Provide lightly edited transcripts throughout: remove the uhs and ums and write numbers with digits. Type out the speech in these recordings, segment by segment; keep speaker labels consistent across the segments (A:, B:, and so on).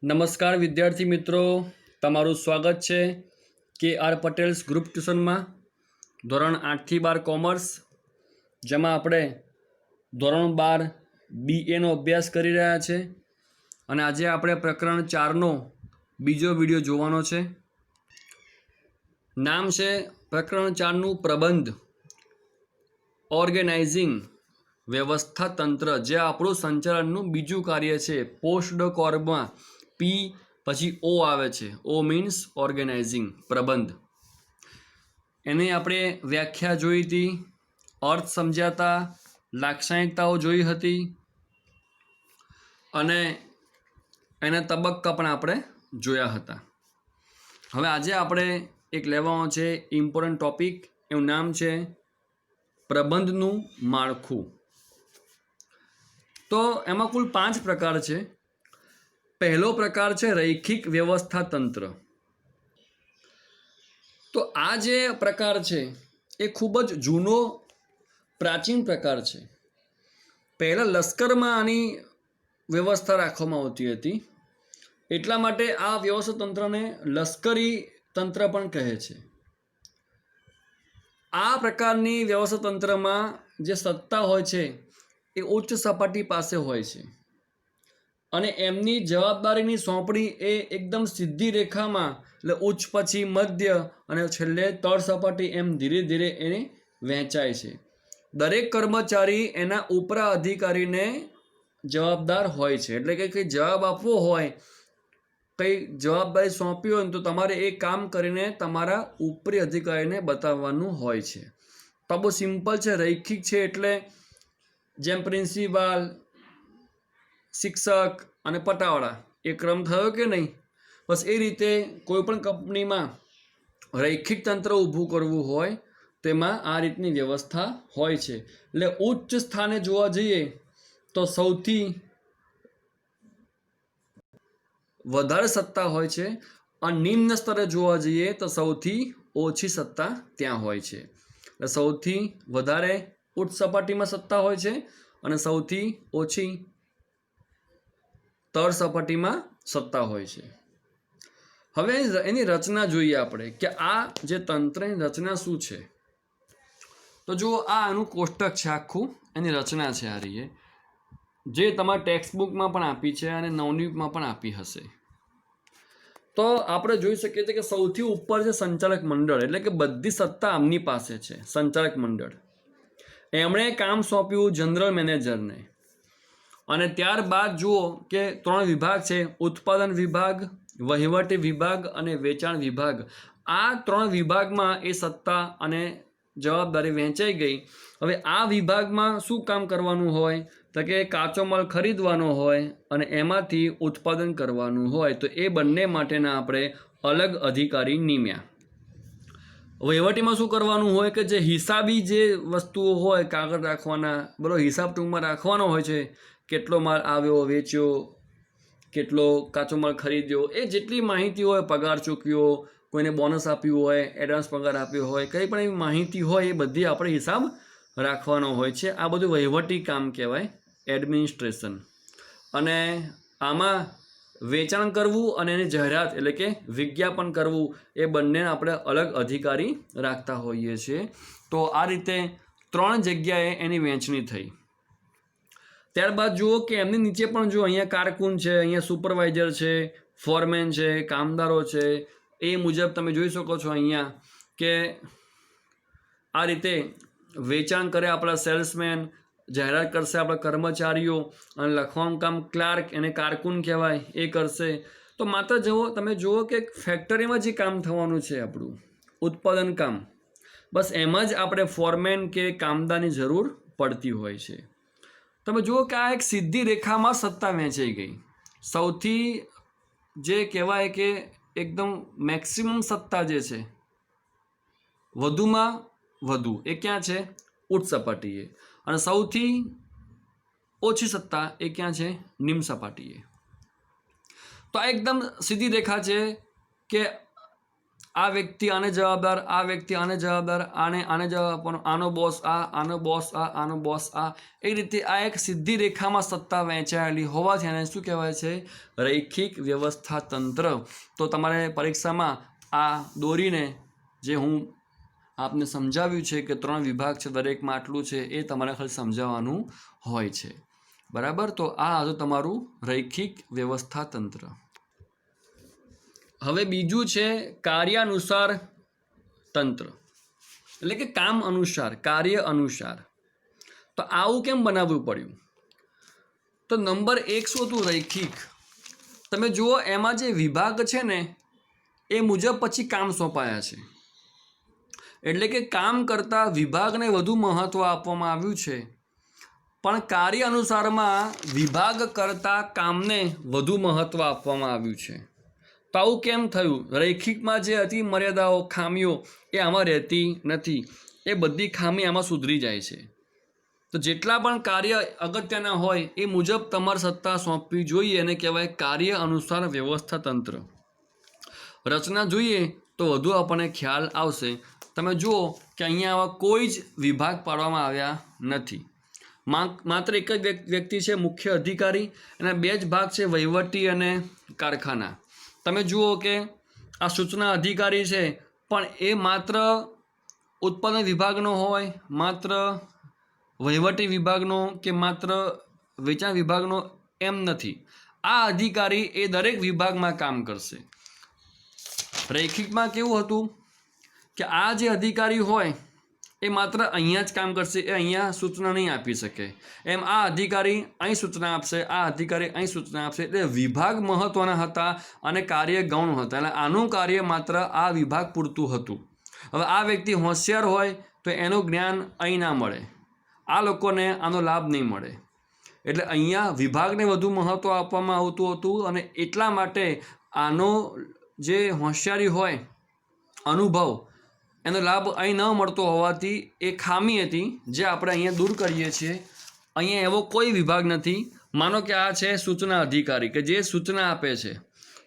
A: નમસ્કાર વિદ્યાર્થી મિત્રો, તમારું સ્વાગત છે કે આર પટેલ્સ ગ્રુપ ટ્યુશનમાં ધોરણ 8થી 12 કોમર્સ, જેમાં આપણે ધોરણ 12 BAનો અભ્યાસ કરી રહ્યા છે. અને આજે આપણે પ્રકરણ 4નો બીજો વિડીયો જોવાનો છે. નામ છે પ્રકરણ 4નું પ્રબંધ, ઓર્ગેનાઇઝિંગ, વ્યવસ્થા તંત્ર, જે આપણું સંચાલનનું બીજું કાર્ય છે. પોસ્ટ કોર્બમાં પી પછી ઓ આવે છે. ઓ મીન્સ ઓર્ગેનાઇઝિંગ, પ્રબંધ. એની આપણે વ્યાખ્યા જોઈ હતી, અર્થ સમજ્યા હતા, લાક્ષણિકતાઓ જોઈ હતી અને એના તબક્કા પણ આપણે જોયા હતા. હવે આજે આપણે એક લેવાનો છે ઇમ્પોર્ટન્ટ ટોપિક, એનું નામ છે પ્રબંધનું માળખું. તો એમાં કુલ 5 પ્રકાર છે. પહેલો પ્રકાર છે રૈખિક વ્યવસ્થા તંત્ર. તો આ જે પ્રકાર છે એ ખૂબ જ જૂનો પ્રાચીન પ્રકાર છે. પહેલાં લશ્કરમાં આની વ્યવસ્થા રાખવામાં આવતી હતી, એટલા માટે આ વ્યવસ્થા તંત્રને લશ્કરી તંત્ર પણ કહે છે. આ પ્રકારની વ્યવસ્થા તંત્રમાં જે સત્તા હોય છે એ ઉચ્ચ સપાટી પાસે હોય છે અને એમની જવાબદારીની સોંપણી એ એકદમ સીધી રેખામાં, એટલે ઉચ્ચ પછી મધ્ય અને છેલ્લે તળ સપાટી, એમ ધીરે ધીરે એને વહેંચાય છે. દરેક કર્મચારી એના ઉપરા અધિકારીને જવાબદાર હોય છે. એટલે કે કંઈ જવાબ આપવો હોય, કંઈ જવાબદારી સોંપી હોય તો તમારે એ કામ કરીને તમારા ઉપરી અધિકારીને બતાવવાનું હોય છે. તો બહુ સિમ્પલ છે, રૈખિક છે. એટલે જેમ પ્રિન્સિપાલ, શિક્ષક અને પટાવાળા, એ ક્રમ થયો કે નહીં? બસ એ રીતે કોઈ પણ કંપનીમાં રૈખિક તંત્ર ઊભું કરવું હોય તેમાં આ રીતની વ્યવસ્થા હોય છે. એટલે ઉચ્ચ સ્થાને જોવા જઈએ તો સૌથી વધારે સત્તા હોય છે અને નિમ્ન સ્તરે જોવા જઈએ તો સૌથી ઓછી સત્તા ત્યાં હોય છે. એટલે સૌથી વધારે ઉચ્ચ સપાટીમાં સત્તા હોય છે અને સૌથી ઓછી તળ સપાટીમાં સત્તા હોય છે. હવે એની રચના જોઈએ આપણે કે આ જે તંત્રની રચના શું છે. તો જુઓ, આ આનું કોષ્ટક છે આખું, એની રચના છે આ રીએ, જે તમારા ટેક્સ્ટબુકમાં પણ આપી છે અને નવનીતમાં પણ આપી હશે. તો આપણે જોઈ શકીએ છીએ કે સૌથી ઉપર છે સંચાલક મંડળ, એટલે કે બધી સત્તા આમની પાસે છે. સંચાલક મંડળ, એમણે કામ સોંપ્યું જનરલ મેનેજરને. અને ત્યારબાદ જુઓ કે 3 વિભાગ છે: ઉત્પાદન વિભાગ, વહીવટી વિભાગ અને વેચાણ વિભાગ. આ 3 વિભાગમાં એ સત્તા અને જવાબદારી વહેંચાઈ ગઈ. હવે આ વિભાગમાં શું કામ કરવાનું હોય? તો કે કાચો માલ ખરીદવાનો હોય અને એમાંથી ઉત્પાદન કરવાનું હોય. તો એ બંને માટેના આપણે અલગ અધિકારી નિમ્યા. વહીવટીમાં શું કરવાનું હોય કે જે હિસાબી જે વસ્તુઓ હોય, કાગળ રાખવાના, બરાબર, હિસાબ ટૂંકમાં રાખવાનો હોય છે. કેટલો માલ આવ્યો, વેચ્યો, કેટલો કાચો માલ ખરીદ્યો, એ જેટલી માહિતી હોય, પગાર ચૂક્યો, કોઈને બોનસ આપ્યું હોય, એડવાન્સ પગાર આપ્યો હોય, કંઈ પણ એવી માહિતી હોય, એ બધી આપણે હિસાબ રાખવાનો હોય છે. આ બધું વહીવટી કામ કહેવાય, એડમિનિસ્ટ્રેશન. અને આમાં વેચાણ કરવું અને એની જાહેરાત એટલે કે વિજ્ઞાપન કરવું, એ બંને આપણે અલગ અધિકારી રાખતા હોઈએ છીએ. તો આ રીતે 3 જગ્યાએ એની વહેંચણી થઈ. ત્યારબાદ જુઓ કે એમની નીચે પણ જુઓ, અહીંયા કારકુન છે, અહીંયા સુપરવાઇઝર છે, ફોરમેન છે, કામદારો છે. એ મુજબ તમે જોઈ શકો છો અહીંયા કે આ રીતે વેચાણ કરે આપણા સેલ્સમેન, જાહેરાત કરશે આપણા કર્મચારીઓ, અને લખવાનું કામ ક્લાર્ક, એને કારકુન કહેવાય, એ કરશે. તો માત્ર તમે જુઓ કે ફેક્ટરીમાં જે કામ થવાનું છે આપણું ઉત્પાદન કામ, બસ એમાં જ આપણે ફોરમેન કે કામદારની જરૂર પડતી હોય છે. તમે જુઓ કે આ એક સીધી રેખામાં સત્તા વહેંચાઈ ગઈ. સૌથી જે કહેવાય કે એકદમ મેક્સિમમ સત્તા જે છે, વધુમાં વધુ, એ ક્યાં છે? ઉચ્ચ સપાટીએ. અને સૌથી ઓછી સત્તા એ ક્યાં છે? નિમ્ન સપાટીએ. તો આ એકદમ સીધી રેખા છે કે આ વ્યક્તિ આને જવાબદાર, આ વ્યક્તિ આને જવાબદાર, આને જવાબ આપવાનો, આનો બોસ આ, આનો બોસ આ, આનો બોસ આ. એ રીતે આ એક સીધી રેખામાં સત્તા વહેંચાયેલી હોવાથી આને શું કહેવાય છે? રૈખિક વ્યવસ્થા તંત્ર. તો તમારે પરીક્ષામાં આ દોરીને જે હું આપને સમજાવ્યું છે કે 3 વિભાગ છે, દરેકમાં આટલું છે, એ તમારે ખાલી સમજાવવાનું હોય છે. બરાબર? તો આ હતું તમારું રૈખિક વ્યવસ્થા તંત્ર. હવે બીજું છે કાર્યાનુસાર તંત્ર, એટલે કે કામ અનુસાર, કાર્ય અનુસાર. તો આવું કેમ બનાવવું પડ્યું? તો નંબર 1 શું હતું? રૈખિક. તમે જુઓ એમાં જે વિભાગ છે ને એ મુજબ પછી કામ સોંપાયા છે. એટલે કે કામ કરતાં વિભાગને વધુ મહત્ત્વ આપવામાં આવ્યું છે, પણ કાર્ય અનુસારમાં વિભાગ કરતાં કામને વધુ મહત્ત્વ આપવામાં આવ્યું છે. તો આવું કેમ થયું? રૈખિકમાં જે હતી મર્યાદાઓ, ખામીઓ, એ આમાં રહેતી નથી. એ બધી ખામી આમાં સુધરી જાય છે. તો જેટલા પણ કાર્ય અગત્યના હોય એ મુજબ તમારે સત્તા સોંપવી જોઈએ, અને કહેવાય કાર્ય અનુસાર વ્યવસ્થા તંત્ર. રચના જોઈએ તો વધુ આપણને ખ્યાલ આવશે. તમે જુઓ કે અહીંયા આવા કોઈ જ વિભાગ પાડવામાં આવ્યા નથી. માત્ર એક જ વ્યક્તિ છે, મુખ્ય અધિકારી, અને 2 જ ભાગ છે, વહીવટી અને કારખાના. તમે જુઓ કે આ સૂચના અધિકારી છે, પણ એ માત્ર ઉત્પાદન વિભાગનો હોય, માત્ર વહીવટી વિભાગનો કે માત્ર વેચાણ વિભાગનો એમ નથી. આ અધિકારી એ દરેક વિભાગમાં કામ કરશે. રૈખિકમાં કેવું હતું કે આ જે અધિકારી હોય એ માત્ર અહીંયા જ કામ કરશે, એ અહીંયા સૂચના નહીં આપી શકે. એમ આ અધિકારી અહીં સૂચના આપશે, આ અધિકારી અહીં સૂચના આપશે. એટલે વિભાગ મહત્ત્વના હતા અને કાર્ય ગૌણ હતા. એટલે આનું કાર્ય માત્ર આ વિભાગ પૂરતું હતું. હવે આ વ્યક્તિ હોશિયાર હોય તો એનું જ્ઞાન અહીં ના મળે, આ લોકોને આનો લાભ નહીં મળે. એટલે અહીંયા વિભાગને વધુ મહત્ત્વ આપવામાં આવતું હતું, અને એટલા માટે આનો જે હોશિયારી હોય, અનુભવ, એનો લાભ અહીં ન મળતો હોવાથી એ ખામી હતી, જે આપણે અહીંયા દૂર કરીએ છીએ. અહીંયા એવો કોઈ વિભાગ નથી. માનો કે આ છે સૂચના અધિકારી, કે જે સૂચના આપે છે.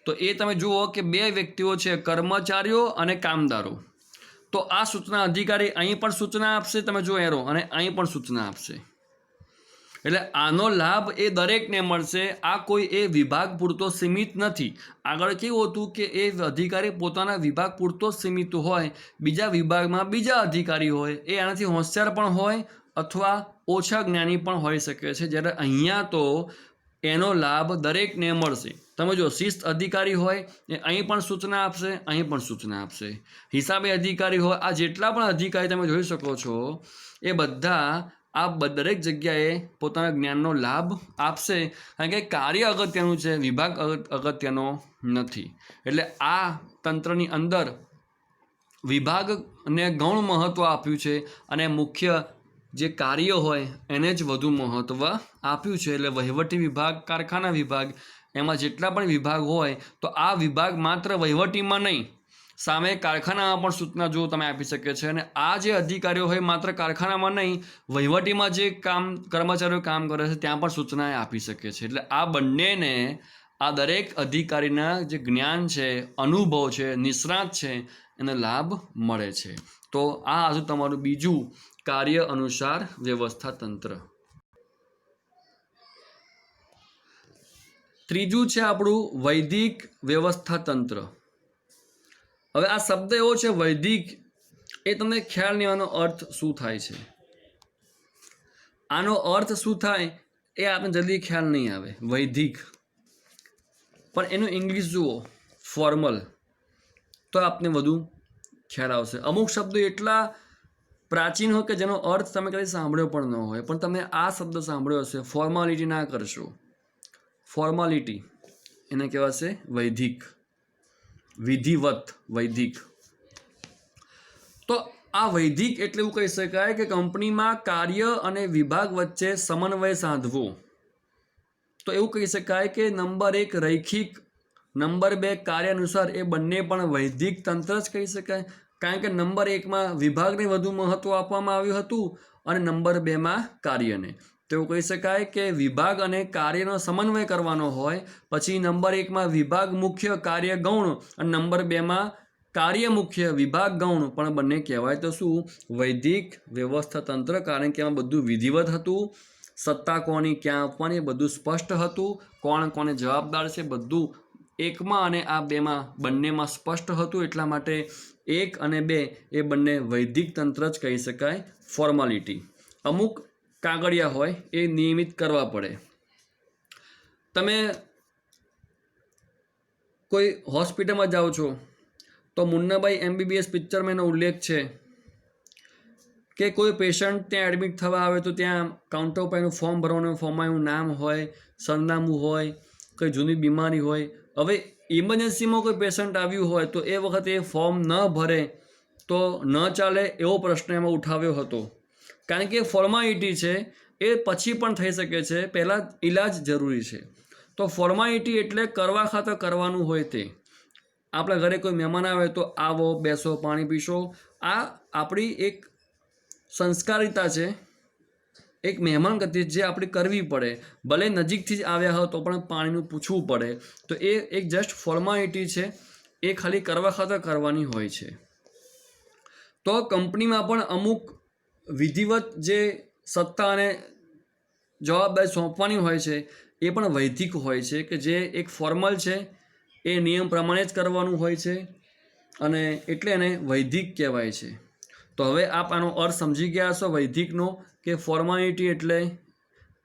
A: તો એ તમે જુઓ કે 2 વ્યક્તિઓ છે, કર્મચારીઓ અને કામદારો. તો આ સૂચના અધિકારી અહીં પણ સૂચના આપશે, તમે જુઓ એરો, અને અહીં પણ સૂચના આપશે. એટલે આનો લાભ એ દરેકને મળશે. આ કોઈ એ વિભાગ પૂરતો સીમિત નથી. આગળ કેવું હતું કે એ અધિકારી પોતાના વિભાગ પૂરતો જ સીમિત હોય, બીજા વિભાગમાં બીજા અધિકારી હોય, એ આનાથી હોશિયાર પણ હોય અથવા ઓછા જ્ઞાની પણ હોઈ શકે છે. જ્યારે અહીંયા તો એનો લાભ દરેકને મળશે. તમે જો શિસ્ત અધિકારી હોય એ અહીં પણ સૂચના આપશે, અહીં પણ સૂચના આપશે. હિસાબી અધિકારી હોય, આ જેટલા પણ અધિકારી તમે જોઈ શકો છો એ બધા આ દરેક જગ્યાએ પોતાના જ્ઞાનનો લાભ આપશે, કારણ કે કાર્ય અગત્યનું છે, વિભાગ અગત્યનો નથી. એટલે આ તંત્રની અંદર વિભાગને ગૌણ મહત્ત્વ આપ્યું છે, અને મુખ્ય જે કાર્ય હોય એને જ વધુ મહત્ત્વ આપ્યું છે. એટલે વહીવટી વિભાગ, કારખાના વિભાગ, એમાં જેટલા પણ વિભાગ હોય તો આ વિભાગ માત્ર વહીવટીમાં નહીં, સામે કારખાનામાં પણ સૂચના જો તમે આપી શકે છે. અને આ જે અધિકારીઓ હોય માત્ર કારખાનામાં નહીં, વહીવટીમાં જે કર્મચારીઓ કામ કરે છે ત્યાં પણ સૂચના આપી શકે છે. એટલે આ બંનેને, આ દરેક અધિકારીના જે જ્ઞાન છે, અનુભવ છે, નિષ્ણાત છે, એને લાભ મળે છે. તો આ હતું તમારું બીજું કાર્ય અનુસાર વ્યવસ્થા તંત્ર. ત્રીજું છે આપણું વૈદિક વ્યવસ્થા તંત્ર. હવે આ શબ્દ એવો છે વૈદિક, એ તમને ખ્યાલ નહીં આનો અર્થ શું થાય છે. આનો અર્થ શું થાય એ આપને જલ્દી ખ્યાલ નહીં આવે. વૈદિક, પણ એનું ઇંગ્લિશ જુઓ, ફોર્મલ, તો આપને વધુ ખ્યાલ આવશે. અમુક શબ્દો એટલા પ્રાચીન હોય કે જેનો અર્થ તમે કદી સાંભળ્યો પણ ન હોય, પણ તમે આ શબ્દ સાંભળ્યો હશે. ફોર્માલિટી ના કરશો, ફોર્માલિટી એને કહેવાશે વૈદિક, વિધિવત, વૈદિક. તો આ વૈદિક એટલે એવું કહી શકાય કે કંપનીમાં કાર્ય અને વિભાગ વચ્ચે સમન્વય સાધવો. તો એવું કહી શકાય કે નંબર 1 રૈખિક, નંબર 2 કાર્ય અનુસાર, એ બંને પણ વૈદિક તંત્ર જ કહી શકાય. કારણ કે નંબર 1માં વિભાગને વધુ મહત્ત્વ આપવામાં આવ્યું હતું અને નંબર 2માં કાર્યને. તો એવું કહી શકાય કે વિભાગ અને કાર્યનો સમન્વય કરવાનો હોય, પછી નંબર 1માં વિભાગ મુખ્ય, કાર્ય ગૌણ, અને નંબર 2માં કાર્ય મુખ્ય, વિભાગ ગૌણ પણ બંને કહેવાય તો શું? વૈદિક વ્યવસ્થા તંત્ર, કારણ કે એમાં બધું વિધિવત હતું. સત્તા કોની ક્યાં આપવાની એ બધું સ્પષ્ટ હતું. કોણ કોને જવાબદાર છે બધું એકમાં અને આ બેમાં બંનેમાં સ્પષ્ટ હતું. એટલા માટે 1 અને 2 એ બંને વૈદિક તંત્ર જ કહી શકાય. ફોર્માલિટી અમુક કાગળિયા હોય એ નિયમિત કરવા પડે. તમે કોઈ હોસ્પિટલમાં જાઓ છો તો મુન્નાભાઈ MBBS પિક્ચરમાં એનો ઉલ્લેખ છે કે કોઈ પેશન્ટ ત્યાં એડમિટ થવા આવે તો ત્યાં કાઉન્ટર ઉપર એનું ફોર્મ ભરવાનું, ફોર્મમાં એનું નામ હોય, સરનામું હોય, કોઈ જૂની બીમારી હોય. હવે ઇમરજન્સીમાં કોઈ પેશન્ટ આવ્યું હોય તો એ વખતે એ ફોર્મ ન ભરે તો ન ચાલે એવો પ્રશ્ન એમાં ઉઠાવ્યો હતો. કારણ કે ફોર્માલિટી છે એ પછી પણ થઈ શકે છે, પહેલાં ઈલાજ જરૂરી છે. તો ફોર્માલિટી એટલે કરવા ખાતર કરવાનું હોય તે. આપણા ઘરે કોઈ મહેમાન આવે તો આવો, બેસો, પાણી પીશો. આ આપણી એક સંસ્કારિતા છે, એક મહેમાન ગતિ જે આપણે કરવી પડે. ભલે નજીકથી જ આવ્યા હોય તો પણ પાણીનું પૂછવું પડે. તો એ એક જસ્ટ ફોર્માલિટી છે, એ ખાલી કરવા ખાતર કરવાની હોય છે. તો કંપનીમાં પણ અમુક વિધિવત જે સત્તા અને જવાબદારી સોંપવાની હોય છે એ પણ વૈદિક હોય છે, કે જે એક ફોર્મલ છે, એ નિયમ પ્રમાણે જ કરવાનું હોય છે અને એટલે એને વૈદિક કહેવાય છે. તો હવે આપ આનો અર્થ સમજી ગયા છો વૈદિકનો, કે ફોર્માલિટી એટલે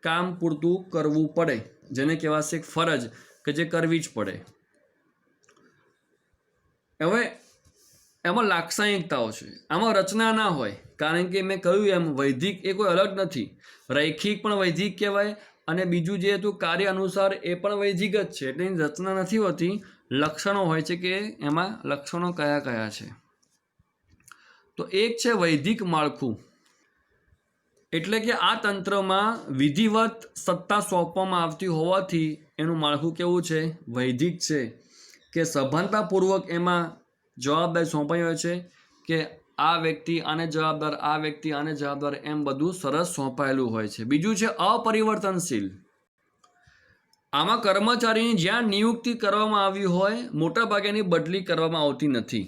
A: કામ પૂરતું કરવું પડે, જેને કહેવાશે ફરજ, કે જે કરવી જ પડે. હવે એમાં લાક્ષણિકતાઓ છે, આમાં રચના ના હોય. કારણ કે મેં કહ્યું એમ વૈદિક એ કોઈ અલગ નથી. રૈખિક પણ વૈદિક કહેવાય અને બીજું જે હતું કાર્ય અનુસાર એ પણ વૈદિક જ છે. એટલે એની રચના નથી હોતી, લક્ષણો હોય છે કે એમાં લક્ષણો કયા કયા છે. તો એક છે વૈદિક માળખું, એટલે કે આ તંત્રમાં વિધિવત સત્તા સોંપવામાં આવતી હોવાથી એનું માળખું કેવું છે? વૈદિક છે. કે સભાનતાપૂર્વક એમાં જવાબદારી સોંપાઈ હોય છે કે આ વ્યક્તિ આને જવાબદાર, આ વ્યક્તિ આને જવાબદાર, એમ બધું સરસ સોંપાયેલું હોય છે. બીજું છે અપરિવર્તનશીલ. આમાં કર્મચારીની જ્યાં નિયુક્તિ કરવામાં આવી હોય મોટાભાગેની બદલી કરવામાં આવતી નથી.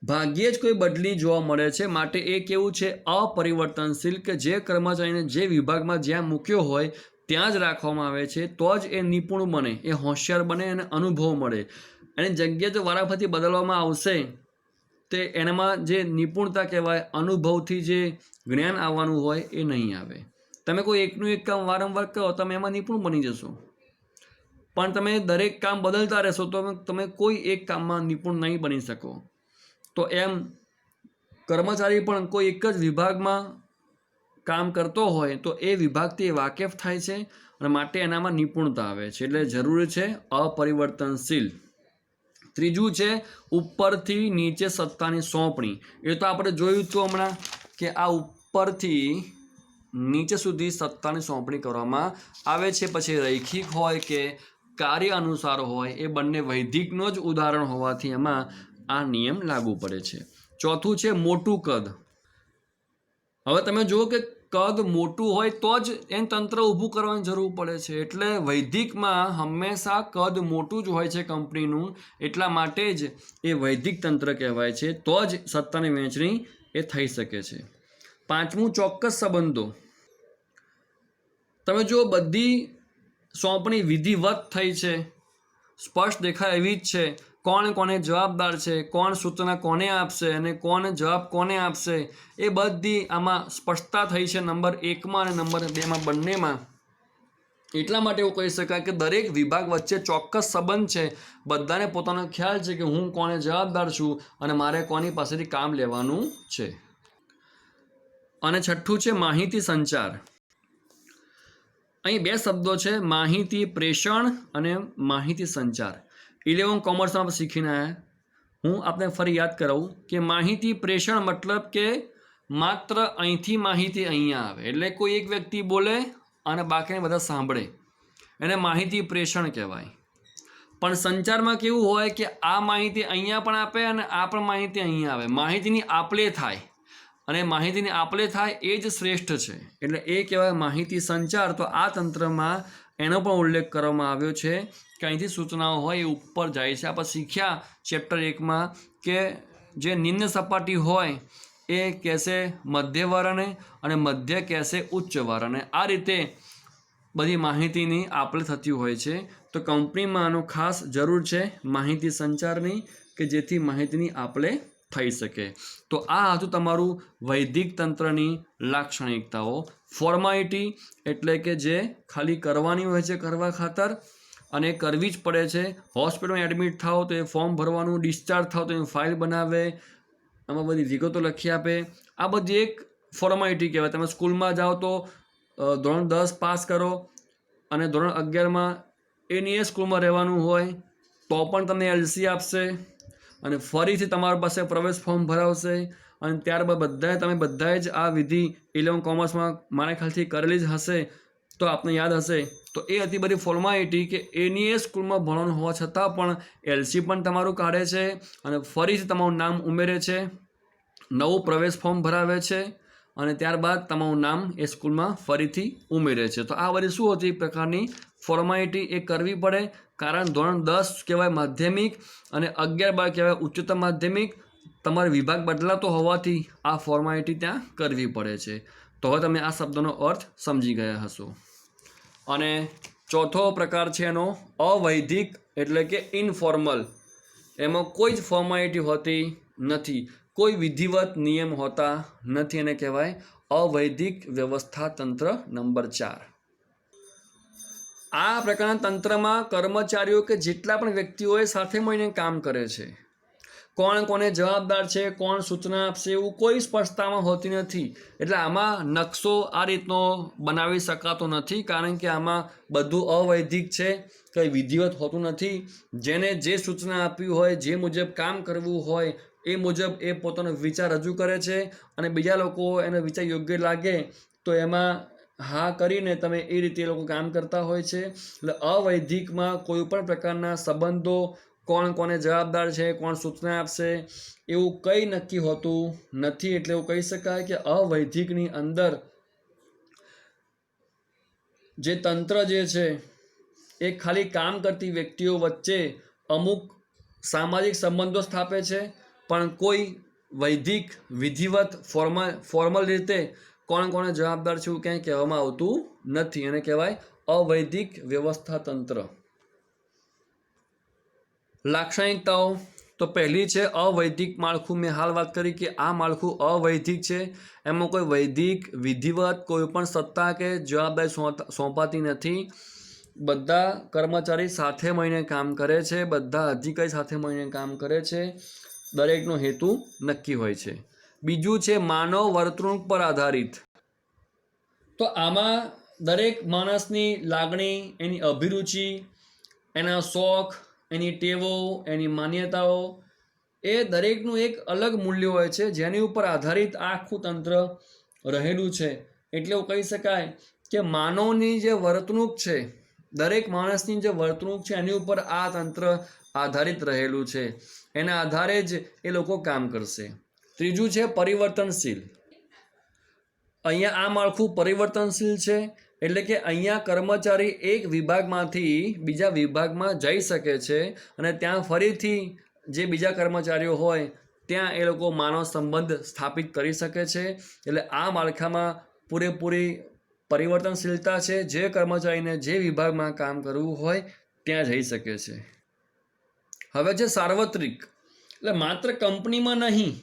A: ભાગ્યે જ કોઈ બદલી જોવા મળે છે. માટે એ કેવું છે? અપરિવર્તનશીલ, કે જે કર્મચારીને જે વિભાગમાં જ્યાં મૂક્યો હોય ત્યાં જ રાખવામાં આવે છે. તો જ એ નિપુણ બને, એ હોશિયાર બને અને અનુભવ મળે. એની જગ્યા જો વારાફરતી બદલવામાં આવશે તે એનામાં જે નિપુણતા કહેવાય, અનુભવથી જે જ્ઞાન આવવાનું હોય એ નહીં આવે. તમે કોઈ એકનું એક કામ વારંવાર કરો તમે એમાં નિપુણ બની જશો, પણ તમે દરેક કામ બદલતા રહેશો તો તમે કોઈ એક કામમાં નિપુણ નહીં બની શકો. તો એમ કર્મચારી પણ કોઈ એક જ વિભાગમાં કામ કરતો હોય તો એ વિભાગથી વાકેફ થાય છે અને માટે એનામાં નિપુણતા આવે છે. એટલે જરૂરી છે અપરિવર્તનશીલ. ત્રીજું છે ઉપરથી નીચે સત્તાની સોંપણી. એ તો આપણે જોયું હતું હમણાં કે આ ઉપરથી નીચે સુધી સત્તાની સોંપણી કરવામાં આવે છે. પછી રૈખિક હોય કે કાર્ય અનુસાર હોય, એ બંને વૈદિકનો જ ઉદાહરણ હોવાથી એમાં આ નિયમ લાગુ પડે છે. ચોથું છે મોટું કદ. હવે તમે જુઓ કે કદ મોટું હોય તો જ એને તંત્ર ઊભું કરવાની જરૂર પડે છે. એટલે વૈદિકમાં હંમેશા કદ મોટું જ હોય છે કંપનીનું. એટલા માટે જ એ વૈદિક તંત્ર કહેવાય છે. તો જ સત્તાની વહેંચણી એ થઈ શકે છે. પાંચમું ચોક્કસ સંબંધો. તમે જુઓ બધી સોંપણી વિધિવત થઈ છે, સ્પષ્ટ દેખાય એવી જ છે. કોણ કોને જવાબદાર છે, કોણ સૂચના કોને આપશે અને કોણ જવાબ કોને આપશે, એ બધી આમાં સ્પષ્ટતા થઈ છે નંબર 1માં અને નંબર 2માં બંનેમાં. એટલા માટે એવું કહી શકાય કે દરેક વિભાગ વચ્ચે ચોક્કસ સંબંધ છે. બધાને પોતાનો ખ્યાલ છે કે હું કોને જવાબદાર છું અને મારે કોની પાસેથી કામ લેવાનું છે. અને છઠ્ઠું છે માહિતી સંચાર. અહીં બે શબ્દો છે, માહિતી પ્રેષણ અને માહિતી સંચાર. 11 કોમર્સમાં આપણે શીખીને આવ્યા. હું આપને ફરી યાદ કરાવું કે માહિતી પ્રેષણ મતલબ કે માત્ર અહીંથી માહિતી અહીંયા આવે, એટલે કોઈ એક વ્યક્તિ બોલે અને બાકીને બધા સાંભળે, એને માહિતી પ્રેષણ કહેવાય. પણ સંચારમાં કેવું હોય કે આ માહિતી અહીંયા પણ આપે અને આ પણ માહિતી અહીંયા આવે. માહિતીની આપલે થાય અને માહિતીની આપલે થાય એ જ શ્રેષ્ઠ છે. એટલે એ કહેવાય માહિતી સંચાર. તો આ તંત્રમાં એનો પણ ઉલ્લેખ કરવામાં આવ્યો છે કે અહીંથી સૂચનાઓ હોય એ ઉપર જાય છે. આપણે શીખ્યા ચેપ્ટર 1માં કે જે નિમ્ન સપાટી હોય એ કહેશે મધ્ય વર્ણને અને મધ્ય કહેશે ઉચ્ચ વર્ણને. આ રીતે બધી માહિતીની આપલે થતી હોય છે. તો કંપનીમાં આનો ખાસ જરૂર છે માહિતી સંચારની, કે જેથી માહિતીની આપલે થઈ શકે. તો આ હતું તમારું વૈદિક તંત્રની લાક્ષણિકતાઓ. ફોર્માલિટી એટલે કે જે ખાલી કરવાની હોય છે કરવા ખાતર, અને કરવી જ પડે છે. હોસ્પિટલમાં એડમિટ થાઓ તો એ ફોર્મ ભરવાનું, ડિસ્ચાર્જ થાઓ તો એની ફાઇલ બનાવે, આમાં બધી વિગતો લખી આપે. આ બધી એક ફોર્માલિટી કહેવાય. તમે સ્કૂલમાં જાઓ તો ધોરણ 10 પાસ કરો અને ધોરણ 11માં એની એ સ્કૂલમાં રહેવાનું હોય તો પણ તમને LC આપશે અને ફરીથી તમારી પાસે પ્રવેશ ફોર્મ ભરાવશે અને ત્યારબાદ તમે બધાએ જ આ વિધિ 11 કોમર્સમાં મારા ખ્યાલથી કરેલી જ હશે, તો આપને યાદ હશે. તો એ હતી બધી ફોર્માલિટી કે એની એ સ્કૂલમાં ભણવાનું હોવા છતાં પણ LC પણ તમારું કાઢે છે અને ફરીથી તમારું નામ ઉમેરે છે, નવું પ્રવેશ ફોર્મ ભરાવે છે અને ત્યારબાદ તમારું નામ એ સ્કૂલમાં ફરીથી ઉમેરે છે. તો આ બધી શું હતી પ્રકારની ફોર્માલિટી એ કરવી પડે, કારણ ધોરણ 10 કહેવાય માધ્યમિક અને 11-12 કહેવાય ઉચ્ચતર માધ્યમિક. તમારો વિભાગ બદલાતો હોવાથી આ ફોર્માલિટી ત્યાં કરવી પડે છે. તો હવે તમે આ શબ્દનો અર્થ સમજી ગયા હશો. અને ચોથો પ્રકાર છે એનો અવૈધિક એટલે કે ઇનફોર્મલ. એમાં કોઈ જ ફોર્માલિટી હોતી નથી, કોઈ વિધિવત નિયમ હોતા નથી. એને કહેવાય અવૈધિક વ્યવસ્થા તંત્ર નંબર 4. આ પ્રકારના તંત્રમાં કર્મચારીઓ કે જેટલા પણ વ્યક્તિઓ સાથે મળીને કામ કરે છે, કોણ કોને જવાબદાર છે, કોણ સૂચના આપશે, એવું કોઈ સ્પષ્ટતામાં હોતી નથી. એટલે આમાં નકશો આ રીતનો બનાવી શકાતો નથી, કારણ કે આમાં બધું અવૈધિક છે, કંઈ વિધિવત હોતું નથી. જેને જે સૂચના આપવી હોય, જે મુજબ કામ કરવું હોય એ મુજબ એ પોતાનો વિચાર રજૂ કરે છે અને બીજા લોકો એનો વિચાર યોગ્ય લાગે તો એમાં હા કરીને તમે એ રીતે એ લોકો કામ કરતા હોય છે. એટલે અવૈધિકમાં કોઈ પણ પ્રકારના સંબંધો, કોણ કોને જવાબદાર છે, કોણ સૂચના આપશે, એવું કંઈ નક્કી હોતું નથી. એટલે એવું કહી શકાય કે અવૈધિકની અંદર જે તંત્ર જે છે એ ખાલી કામ કરતી વ્યક્તિઓ વચ્ચે અમુક સામાજિક સંબંધો સ્થાપે છે, પણ કોઈ વૈધિક વિધિવત ફોર્મલ રીતે કોણ કોને જવાબદાર છે એવું ક્યાંય કહેવામાં આવતું નથી. એને કહેવાય અવૈધિક વ્યવસ્થા તંત્ર. લાક્ષણિકતાઓ તો પહેલી છે અવૈધિક માળખું. મેં હાલ વાત કરી કે આ માળખું અવૈધિક છે. એમાં કોઈ વૈધિક વિધિવત કોઈ પણ સત્તા કે જવાબદારી સોંપાતી નથી. બધા કર્મચારી સાથે મળીને કામ કરે છે, બધા અધિકારી સાથે મળીને કામ કરે છે, દરેકનો હેતુ નક્કી હોય છે. બીજું છે માનવ વર્તણૂક પર આધારિત. તો આમાં દરેક માણસની લાગણી, એની અભિરુચિ, એના શોખ, એની ટેવો, એની માન્યતાઓ, એ દરેકનું એક અલગ મૂલ્ય હોય છે, જેની ઉપર આધારિત આ આખું તંત્ર રહેલું છે. એટલે એવું કહી શકાય કે માનવની જે વર્તણૂક છે, દરેક માણસની જે વર્તણૂક છે એની ઉપર આ તંત્ર આધારિત રહેલું છે. એના આધારે જ એ લોકો કામ કરશે. ત્રીજું છે પરિવર્તનશીલ. અહીંયા આ માળખું પરિવર્તનશીલ છે, એટલે કે અહીંયા કર્મચારી એક વિભાગમાંથી બીજા વિભાગમાં જઈ શકે છે અને ત્યાં ફરીથી જે બીજા કર્મચારીઓ હોય ત્યાં એ લોકો માનવ સંબંધ સ્થાપિત કરી શકે છે. એટલે આ માળખામાં પૂરેપૂરી પરિવર્તનશીલતા છે. જે કર્મચારીને જે વિભાગમાં કામ કરવું હોય ત્યાં જઈ શકે છે. હવે છે સાર્વત્રિક. એટલે માત્ર કંપનીમાં નહીં,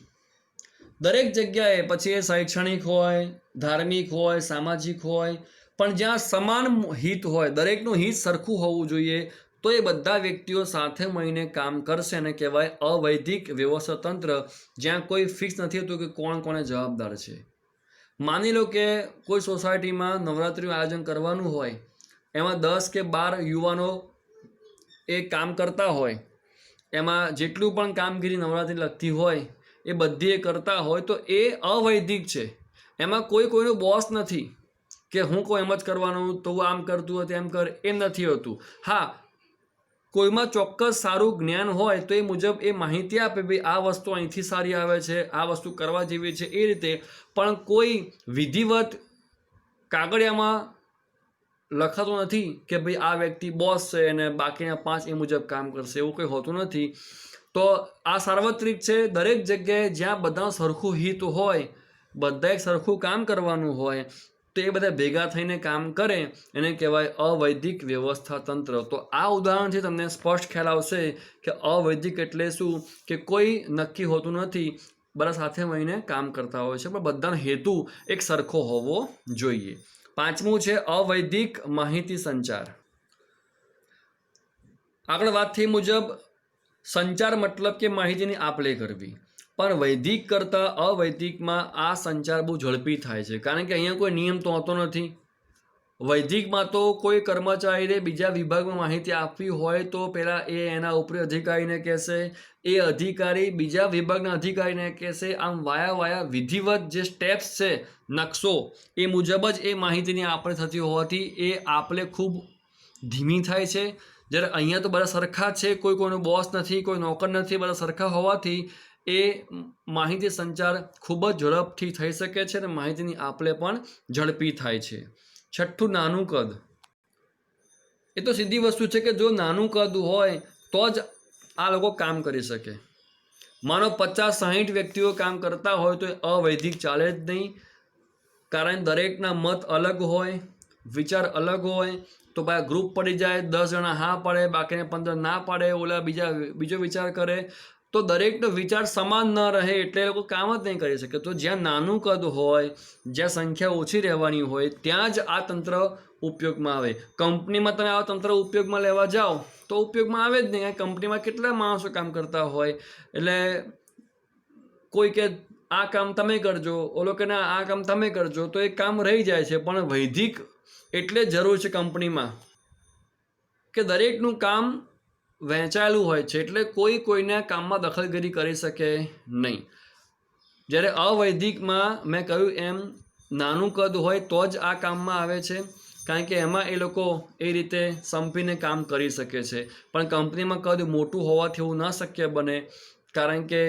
A: દરેક જગ્યાએ, પછી એ શૈક્ષણિક હોય, ધાર્મિક હોય, સામાજિક હોય, પણ જ્યાં સમાન હિત હોય, દરેકનું હિત સરખું હોવું જોઈએ, તો એ બધા વ્યક્તિઓ સાથે મળીને કામ કરશે. અને કહેવાય અવૈધિક વ્યવસ્થા તંત્ર, જ્યાં કોઈ ફિક્સ નથી હોતું કે કોણ કોને જવાબદાર છે. માની લો કે કોઈ સોસાયટીમાં નવરાત્રિનું આયોજન કરવાનું હોય, એમાં 10 કે 12 યુવાનો એ કામ કરતા હોય, એમાં જેટલું પણ કામગીરી નવરાત્રિ લગતી હોય એ બધી એ કરતા હોય, તો એ અવૈધિક છે. એમાં કોઈનો બોસ નથી કે હું કોઈ એમ જ કરવાનું, તો હું આમ કરતું હોય તેમ કર, એમ નથી હોતું. હા, કોઈમાં ચોક્કસ સારું જ્ઞાન હોય તો એ મુજબ એ માહિતી આપે, ભાઈ આ વસ્તુ અહીંથી સારી આવે છે, આ વસ્તુ કરવા જેવી છે, એ રીતે. પણ કોઈ વિધિવત કાગળિયામાં લખાતું નથી કે ભાઈ આ વ્યક્તિ બોસ છે અને બાકીના 5 એ મુજબ કામ કરશે, એવું કંઈ હોતું નથી. તો આ સાર્વત્રિક છે. દરેક જગ્યાએ જ્યાં બધા સરખું હિત હોય, બધાએ સરખું કામ કરવાનું હોય, તો એ બધા ભેગા થઈને કામ કરે એને કહેવાય અવૈધિક વ્યવસ્થા તંત્ર. તો આ ઉદાહરણથી તમને સ્પષ્ટ ખ્યાલ આવશે કે અવૈધિક એટલે શું, કે કોઈ નક્કી હોતું નથી, બધા સાથે મળીને કામ કરતા હોય છે, પણ બધાનો હેતુ એક સરખો હોવો જોઈએ. 5મું છે અવૈધિક માહિતી સંચાર. આગળ વાત થઈ મુજબ સંચાર મતલબ કે માહિતીની આપ લે કરવી, પણ વૈદિક કરતાં અવૈદિકમાં આ સંચાર બહુ ઝડપી થાય છે, કારણ કે અહીંયા કોઈ નિયમ તો હોતો નથી. વૈદિકમાં તો કોઈ કર્મચારીને બીજા વિભાગમાં માહિતી આપવી હોય તો પહેલાં એ એના ઉપરી અધિકારીને કહેશે, એ અધિકારી બીજા વિભાગના અધિકારીને કહેશે, આમ વાયા વિધિવત જે સ્ટેપ્સ છે, નકશો, એ મુજબ જ એ માહિતીની આપણે થતી હોવાથી એ આપલે ખૂબ ધીમી થાય છે. જ્યારે અહીંયા તો બધા સરખા છે, કોઈ કોઈનો બોસ નથી, કોઈ નોકર નથી, બધા સરખા હોવાથી એ માહિતી સંચાર ખૂબ જ ઝડપથી થઈ શકે છે અને માહિતીની આપલે પણ ઝડપી થાય છે. 6થું નાનું કદ. એ તો સીધી વસ્તુ છે કે જો નાનું કદ હોય તો જ આ લોકો કામ કરી શકે. માનો 50-60 વ્યક્તિઓ કામ કરતા હોય તો એ અવૈધિક ચાલે જ નહીં, કારણ દરેકના મત અલગ હોય, વિચાર અલગ હોય. તો ભાઈ ગ્રુપ પડી જાય, 10 જણા હા પાડે, બાકીને 15 ના પાડે, ઓલા બીજો વિચાર કરે, તો દરેકનો વિચાર સમાન ન રહે એટલે એ લોકો કામ જ નહીં કરી શકે. તો જ્યાં નાનું કદ હોય, જ્યાં સંખ્યા ઓછી રહેવાની હોય, ત્યાં જ આ તંત્ર ઉપયોગમાં આવે. કંપનીમાં તમે આ તંત્ર ઉપયોગમાં લેવા જાઓ તો ઉપયોગમાં આવે જ નહીં. કંપનીમાં કેટલા માણસો કામ કરતા હોય, એટલે કોઈ કે આ કામ તમે કરજો, ઓલો કે ના આ કામ તમે કરજો, તો એ કામ રહી જાય છે. પણ વૈધિક એટલે જરૂર છે કંપનીમાં કે દરેકનું કામ વહેંચાયેલું હોય છે, એટલે કોઈ કોઈના કામમાં દખલગીરી કરી શકે નહીં. જ્યારે અવૈધિકમાં મેં કહ્યું એમ નાનું કદ હોય તો જ આ કામમાં આવે છે, કારણ કે એમાં એ લોકો એ રીતે સંપીને કામ કરી શકે છે. પણ કંપનીમાં કદ મોટું હોવાથી એવું ન શક્ય બને, કારણ કે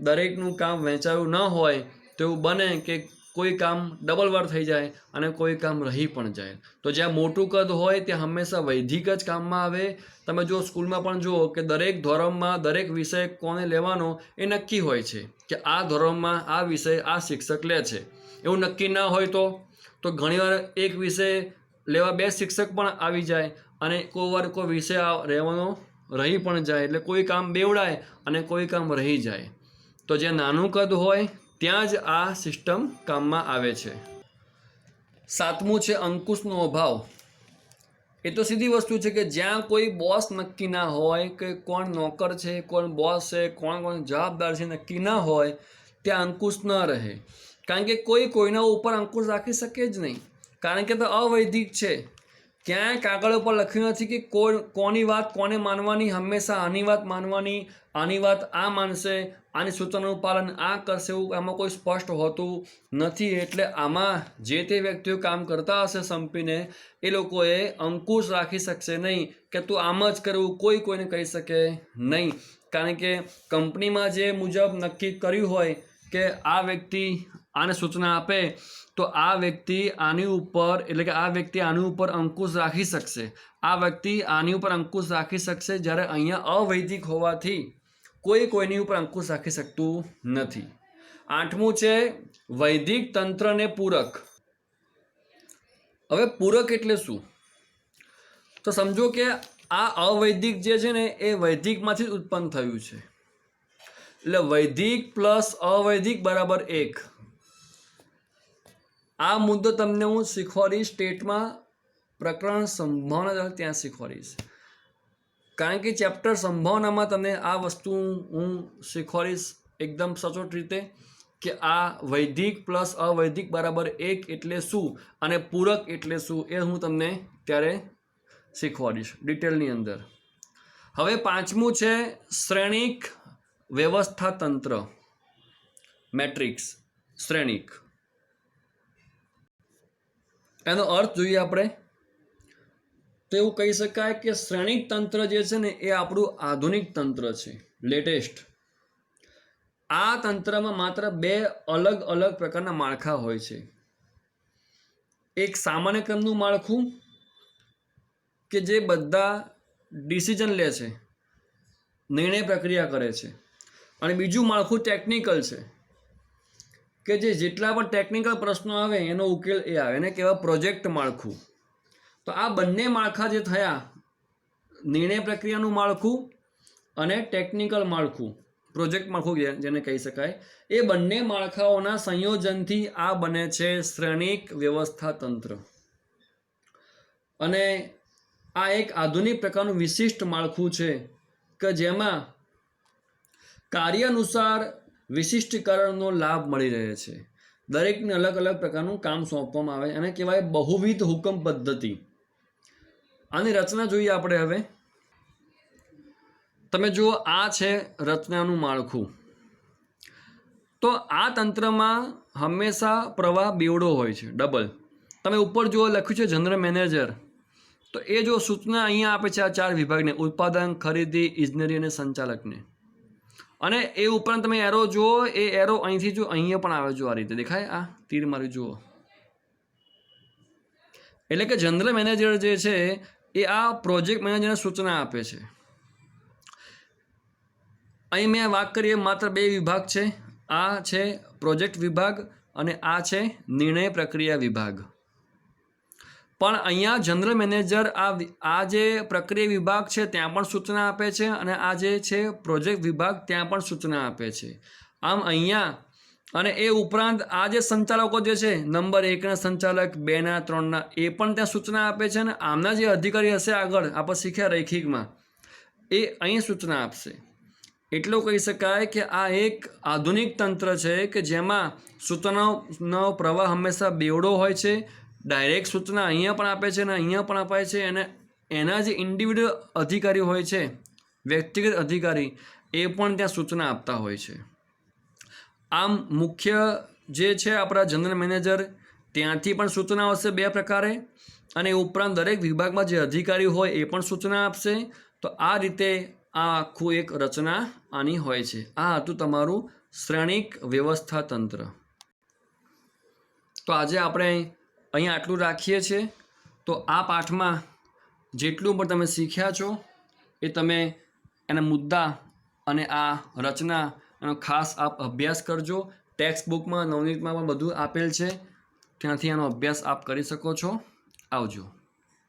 A: દરેકનું કામ વહેંચાયું ન હોય તો એવું બને કે કોઈ કામ ડબલ વાર થઈ જાય અને કોઈ કામ રહી પણ જાય. તો જ્યાં મોટું કદ હોય ત્યાં હંમેશા વૈધિક જ કામમાં આવે. તમે જો સ્કૂલમાં પણ જુઓ કે દરેક ધોરણમાં દરેક વિષય કોને લેવાનો એ નક્કી હોય છે, કે આ ધોરણમાં આ વિષય આ શિક્ષક લે છે. એવું નક્કી ના હોય તો ઘણીવાર એક વિષય લેવા 2 શિક્ષક પણ આવી જાય અને કોઈ વાર કોઈ વિષય રહેવાનો રહી પણ જાય, એટલે કોઈ કામ બેવડાય અને કોઈ કામ રહી જાય. તો જ્યાં નાનું કદ હોય ત્યાં જ આ સિસ્ટમ કામમાં આવે છે. 7મું છે અંકુશનો અભાવ. એ તો સીધી વસ્તુ છે કે જ્યાં કોઈ બોસ નક્કી ના હોય, કે કોણ નોકર છે, કોણ બોસ છે, કોણ જવાબદાર છે, નક્કી ના હોય, ત્યાં અંકુશ ન રહે. કારણ કે કોઈ કોઈના ઉપર અંકુશ રાખી શકે જ નહીં, કારણ કે તો અવૈધિક છે. ક્યાંય કાગળ ઉપર લખ્યું નથી કે કોની વાત કોને માનવાની, હંમેશા આની વાત માનવાની, આની વાત આ માનશે, આની સૂચનાનું પાલન આ કરશે, એવું આમાં કોઈ સ્પષ્ટ હોતું નથી. એટલે આમાં જે તે વ્યક્તિઓ કામ કરતા હશે સંપીને, એ લોકોએ અંકુશ રાખી શકશે નહીં કે તું આમ જ કરવું, કોઈ કોઈને કહી શકે નહીં. કારણ કે કંપનીમાં જે મુજબ નક્કી કર્યું હોય કે આ વ્યક્તિ આને સૂચના આપે તો આ વ્યક્તિ આની ઉપર, એટલે કે આ વ્યક્તિ આની ઉપર અંકુશ રાખી શકશે, આ વ્યક્તિ આની ઉપર અંકુશ રાખી શકશે. જ્યારે અહીંયા અવૈધિક હોવાથી કોઈ કોઈની ઉપર અંકુશ રાખી શકતું નથી. 8મું છે વૈદિક તંત્રને પૂરક. હવે પૂરક એટલે શું? તો સમજો કે આ અવૈધિક જે છે ને એ વૈદિકમાંથી જ ઉત્પન્ન થયું છે, એટલે વૈદિક પ્લસ અવૈધિક બરાબર 1. આ મુદ્દો તમને હું શીખવાડીશ સ્ટેટમાં પ્રકરણ સંભાવના, ત્યાં શીખવાડીશ. કારણ કે ચેપ્ટર સંભાવનામાં તમને આ વસ્તુ હું શીખવાડીશ એકદમ સચોટ રીતે કે આ વૈદિક પ્લસ અવૈધિક બરાબર 1 એટલે શું અને પૂરક એટલે શું, એ હું તમને ત્યારે શીખવાડીશ ડિટેલની અંદર. હવે 5મું છે શ્રેણિક વ્યવસ્થા તંત્ર, મેટ્રિક્સ શ્રેણિક. એનો અર્થ જોઈએ આપણે તો એવું કહી શકાય કે શ્રેણિક તંત્ર જે છે ને એ આપણું આધુનિક તંત્ર છે, લેટેસ્ટ. આ તંત્રમાં માત્ર 2 અલગ અલગ પ્રકારના માળખા હોય છે. એક સામાન્ય ક્રમનું માળખું કે જે બધા ડિસિઝન લે છે, નિર્ણય પ્રક્રિયા કરે છે. અને બીજું માળખું ટેકનિકલ છે કે જે જેટલા પણ ટેકનિકલ પ્રશ્નો આવે એનો ઉકેલ એ આવે, એને કહેવાય પ્રોજેક્ટ માળખું. તો આ બંને માળખા જે થયા, નિર્ણય પ્રક્રિયાનું માળખું અને ટેકનિકલ માળખું, પ્રોજેક્ટ માળખું જેને કહી શકાય, એ બંને માળખાઓના સંયોજનથી આ બને છે શ્રેણિક વ્યવસ્થા તંત્ર. અને આ એક આધુનિક પ્રકારનું વિશિષ્ટ માળખું છે કે જેમાં કાર્ય અનુસાર વિશિષ્ટીકરણનો લાભ મળી રહે છે. દરેકને અલગ અલગ પ્રકારનું કામ સોંપવામાં આવે, અને કહેવાય બહુવિધ હુકમ પદ્ધતિ. આની રચના જોઈએ આપણે હવે. તમે જુઓ, આ છે રચનાનું માળખું. તો આ તંત્રમાં હંમેશા પ્રવાહ બેવડો હોય છે, ડબલ. તમે ઉપર જુઓ લખ્યું છે જનરલ મેનેજર, તો એ જો સૂચના અહીંયા આપે છે આ 4 વિભાગને, ઉત્પાદન, ખરીદી, ઇજનેરી અને સંચાલકને. અને એ ઉપરાંત તમે એરો જુઓ, એ એરો અહીંથી જો અહીંયા પણ આવે, જો આ રીતે દેખાય, આ તીર મારી જુઓ. એટલે કે જનરલ મેનેજર જે છે એ આ પ્રોજેક્ટ મેનેજરને સૂચના આપે છે. અહીં મેં વાત કરીએ માત્ર 2 વિભાગ છે, આ છે પ્રોજેક્ટ વિભાગ અને આ છે નિર્ણય પ્રક્રિયા વિભાગ. પણ અહીંયા જનરલ મેનેજર આ જે પ્રક્રિયા વિભાગ છે ત્યાં પણ સૂચના આપે છે, અને આ જે છે પ્રોજેક્ટ વિભાગ ત્યાં પણ સૂચના આપે છે. આમ અહીંયા, અને એ ઉપરાંત આ જે સંચાલકો જે છે, નંબર 1ના સંચાલક, 2ના, 3ના, એ પણ ત્યાં સૂચના આપે છે. અને આમના જે અધિકારી હશે આગળ આપણે શીખ્યા રૈખિકમાં, એ અહીં સૂચના આપશે. એટલું કહી શકાય કે આ એક આધુનિક તંત્ર છે કે જેમાં સૂચનાનો પ્રવાહ હંમેશા બેવડો હોય છે. ડાયરેક્ટ સૂચના અહીંયા પણ આપે છે અને અહીંયા પણ અપાય છે, અને એના જે ઇન્ડિવિડ્યુઅલ અધિકારી હોય છે, વ્યક્તિગત અધિકારી, એ પણ ત્યાં સૂચના આપતા હોય છે. આમ મુખ્ય જે છે આપણા જનરલ મેનેજર, ત્યાંથી પણ સૂચના આવશે 2 પ્રકારે, અને ઉપરાંત દરેક વિભાગમાં જે અધિકારી હોય એ પણ સૂચના આપશે. તો આ રીતે આ આખું એક રચના આની હોય છે. આ હતું તમારું શ્રેણિક વ્યવસ્થા તંત્ર. તો આજે આપણે અહીંયા આટલું રાખીએ છીએ. તો આ પાઠમાં જેટલું પણ તમે શીખ્યા છો એ તમે એના મુદ્દા અને આ રચના એનો ખાસ આપ અભ્યાસ કરજો. ટેક્સ્ટ બુકમાં, નવનીતમાં પણ બધું આપેલ છે, ત્યાંથી આનો અભ્યાસ આપ કરી શકો છો. આવજો.